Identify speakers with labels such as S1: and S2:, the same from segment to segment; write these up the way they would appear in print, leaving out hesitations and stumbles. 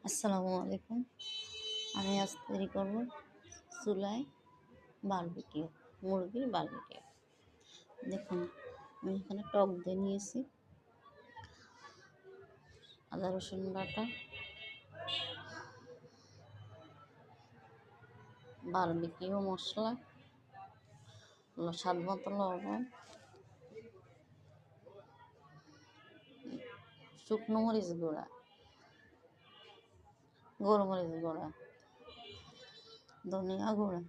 S1: আসসালামু আলাইকুম। আমি আজ তৈরি করব চুলায় বারবিকিউ, মুরগির বারবিকিউ। দেখুন, আমি এখানে টক দই নিয়েছি, আদা রসুন বাটা, বারবিকিউ মশলা, স্বাদ মতো লবণ, শুকনো মরিচ গুঁড়া, গোলমরিচ গুঁড়া, ধনিয়া গুঁড়া,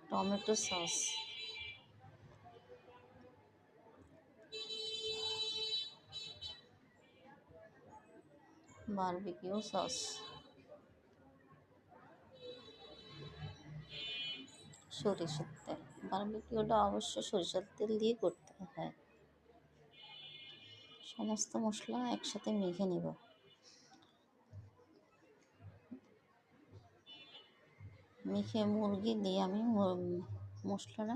S1: টমেটো সস, বারবিকিউ সস, সরিষার তেল। বারবিকিউটা অবশ্য সরিষার তেল দিয়ে করতে হয়। সমস্ত মশলা একসাথে মেখে নেব। মেখে মুরগি দিয়ে আমি মশলাটা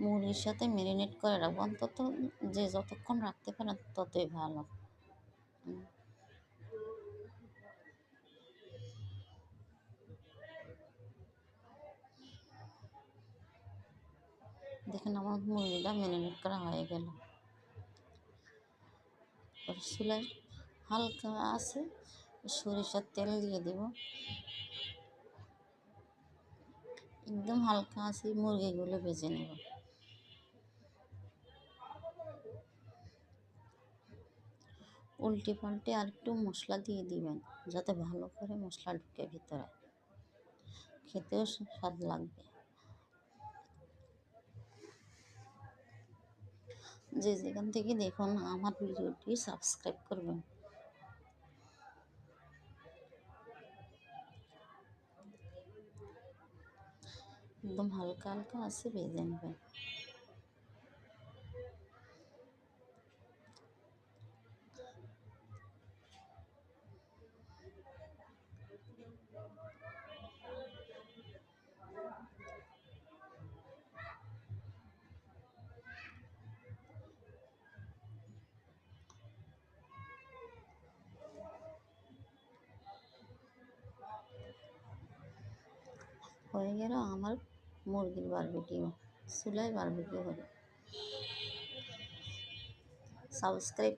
S1: মুরগির সাথে ম্যারিনেট করে রাখবো, অন্তত যে যতক্ষণ রাখতে পারেন ততই ভালো। দেখেন, আমার মুরগিটা ম্যারিনেট করা হয়ে গেল। চুলায় হালকা আছে সরিষার তেল দিয়ে দেব। একদম হালকা আছে মুরগিগুলো ভেজে নেব। উল্টে পাল্টে আর একটু মশলা দিয়ে দিবেন, যাতে ভালো করে মশলা ঢুকে ভিতরে, খেতেও স্বাদ লাগবে। যে যেখান থেকে দেখুন আমার ভিডিওটি সাবস্ক্রাইব করবেন। একদম হালকা হালকা আছে ভেজে নেবেন। হয়ে গেল আমার মুরগির বারবিকিউ, চুলায় বারবিকিউ হবে। সাবস্ক্রাইব